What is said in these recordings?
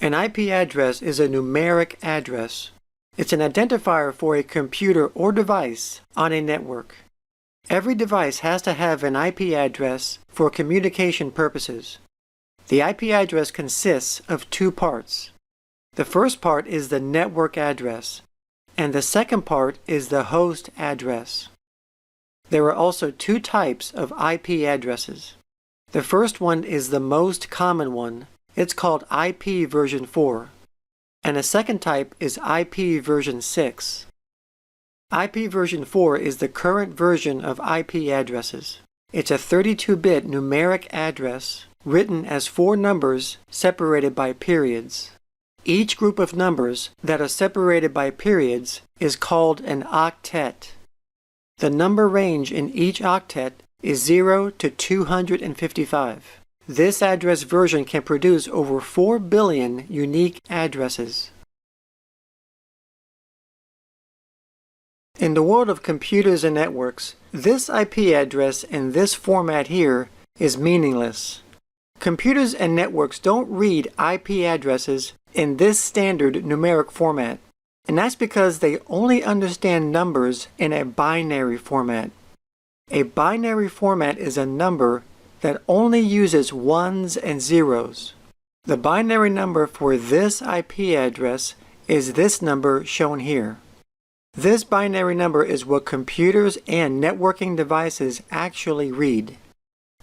An IP address is a numeric address. It's an identifier for a computer or device on a network. Every device has to have an IP address for communication purposes. The IP address consists of two parts. The first part is the network address, and the second part is the host address. There are also two types of IP addresses. The first one is the most common one. It's called IPv4. And the second type is IPv6. IPv4 is the current version of IP addresses. It's a 32-bit numeric address written as 4 numbers separated by periods. Each group of numbers that are separated by periods is called an octet. The number range in each octet is 0 to 255. This address version can produce over 4 billion unique addresses. In the world of computers and networks, this IP address in this format here is meaningless. Computers and networks don't read IP addresses in this standard numeric format, and that's because they only understand numbers in a binary format. A binary format is a number that only uses ones and zeros. The binary number for this IP address is this number shown here. This binary number is what computers and networking devices actually read.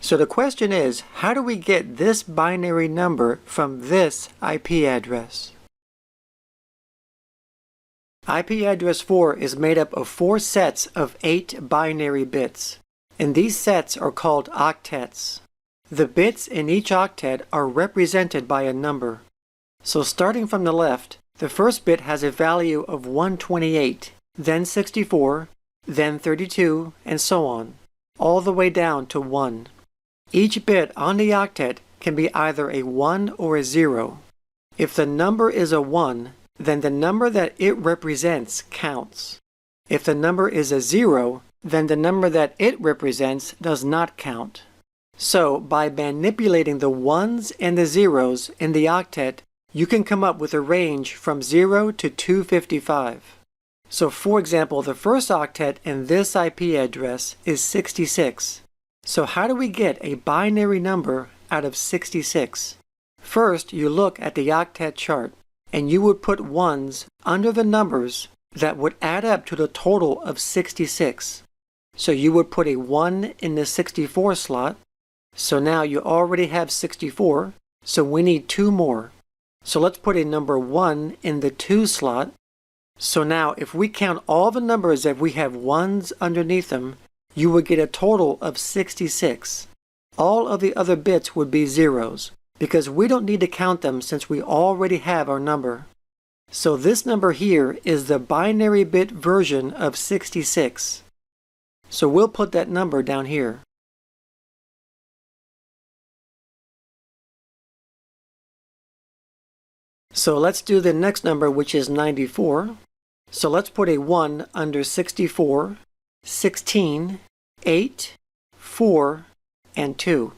So the question is, how do we get this binary number from this IP address? IP address 4 is made up of 4 sets of 8 binary bits, and these sets are called octets. The bits in each octet are represented by a number. So starting from the left, the first bit has a value of 128, then 64, then 32, and so on, all the way down to 1. Each bit on the octet can be either a 1 or a 0. If the number is a 1, then the number that it represents counts. If the number is a 0, then the number that it represents does not count. So, by manipulating the 1s and the 0s in the octet, you can come up with a range from 0 to 255. So for example, the first octet in this IP address is 66. So how do we get a binary number out of 66? First, you look at the octet chart, and you would put 1s under the numbers that would add up to the total of 66. So you would put a 1 in the 64 slot. So now you already have 64, so we need 2 more. So let's put a number 1 in the 2 slot. So now if we count all the numbers that we have 1s underneath them, you would get a total of 66. All of the other bits would be zeros, because we don't need to count them since we already have our number. So this number here is the binary bit version of 66. So we'll put that number down here. So let's do the next number, which is 94. So let's put a 1 under 64, 16, 8, 4, and 2.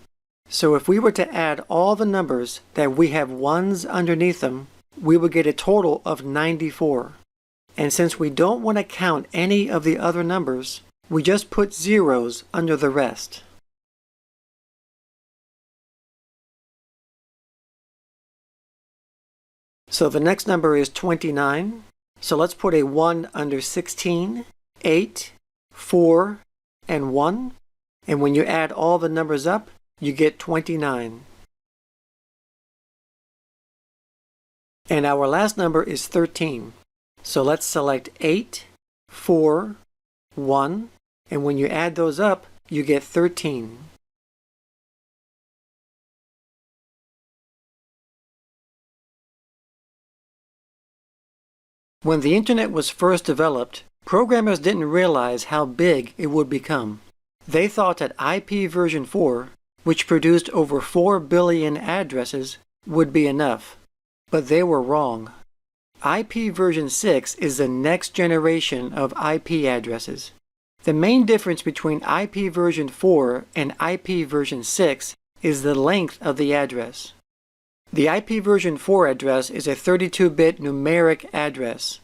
So if we were to add all the numbers that we have 1s underneath them, we would get a total of 94. And since we don't want to count any of the other numbers, we just put zeros under the rest. So the next number is 29. So let's put a 1 under 16, 8, 4, and 1. And when you add all the numbers up, you get 29. And our last number is 13. So let's select 8, 4, 1, and when you add those up, you get 13. When the internet was first developed, programmers didn't realize how big it would become. They thought that IPv4, which produced over 4 billion addresses, would be enough. But they were wrong. IPv6 is the next generation of IP addresses. The main difference between IPv4 and IPv6 is the length of the address. The IP version 4 address is a 32-bit numeric address,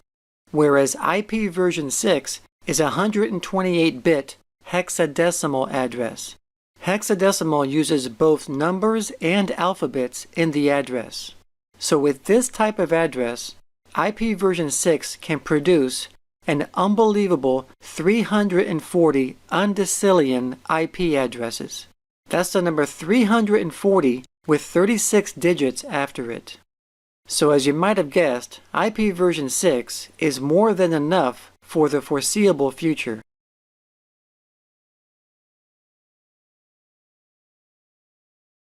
whereas IP version 6 is a 128-bit hexadecimal address. Hexadecimal uses both numbers and alphabets in the address. So with this type of address, IP version 6 can produce an unbelievable 340 undecillion IP addresses. That's the number 340 with 36 digits after it. So as you might have guessed, IP version 6 is more than enough for the foreseeable future.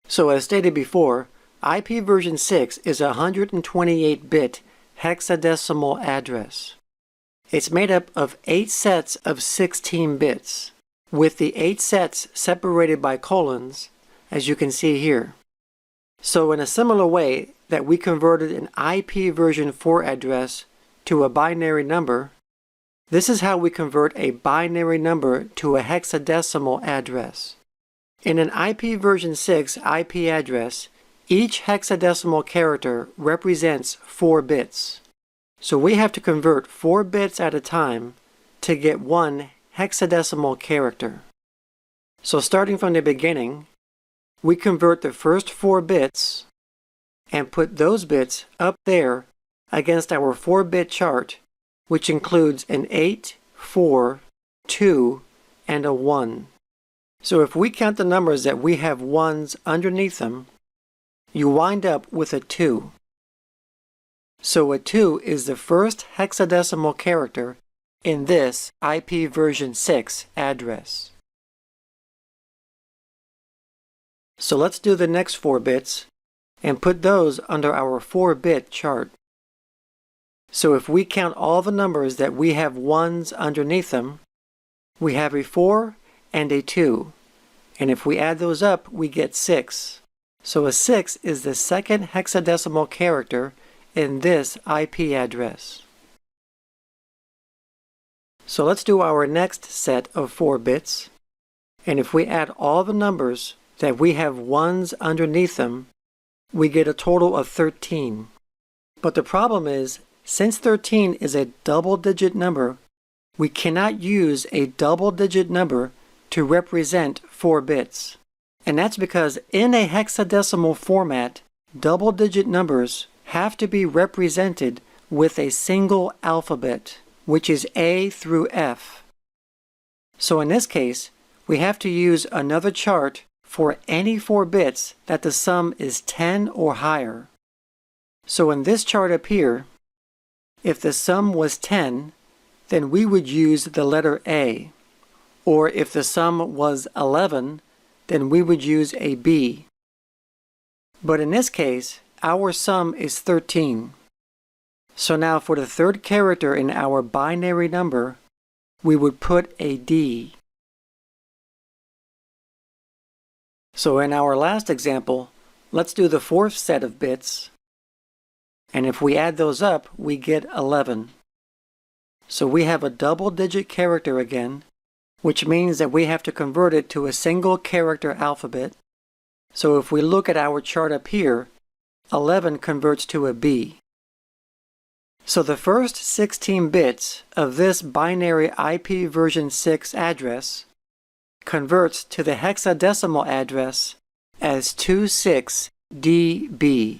So as stated before, IP version 6 is a 128-bit hexadecimal address. It's made up of 8 sets of 16 bits, with the 8 sets separated by colons, as you can see here. So in a similar way that we converted an IP version 4 address to a binary number, this is how we convert a binary number to a hexadecimal address. In an IP version 6 IP address, each hexadecimal character represents 4 bits. So we have to convert 4 bits at a time to get one hexadecimal character. So starting from the beginning, we convert the first 4 bits and put those bits up there against our 4-bit chart, which includes an 8, 4, 2, and a 1. So if we count the numbers that we have ones underneath them, you wind up with a 2. So a 2 is the first hexadecimal character in this IP version 6 address. So let's do the next 4 bits and put those under our 4-bit chart. So if we count all the numbers that we have ones underneath them, we have a 4 and a 2. And if we add those up, we get 6. So a 6 is the second hexadecimal character in this IP address. So let's do our next set of 4 bits. And if we add all the numbers that we have ones underneath them, we get a total of 13. But the problem is, since 13 is a double-digit number, we cannot use a double-digit number to represent 4 bits. And that's because in a hexadecimal format, double-digit numbers have to be represented with a single alphabet, which is A through F. So in this case, we have to use another chart for any 4 bits that the sum is 10 or higher. So in this chart up here, if the sum was 10, then we would use the letter A. Or if the sum was 11, then we would use a B. But in this case, our sum is 13. So now for the third character in our binary number, we would put a D. So in our last example, let's do the 4th set of bits. And if we add those up, we get 11. So we have a double-digit character again, which means that we have to convert it to a single character alphabet. So if we look at our chart up here, 11 converts to a B. So the first 16 bits of this binary IP version 6 address converts to the hexadecimal address as 26DB.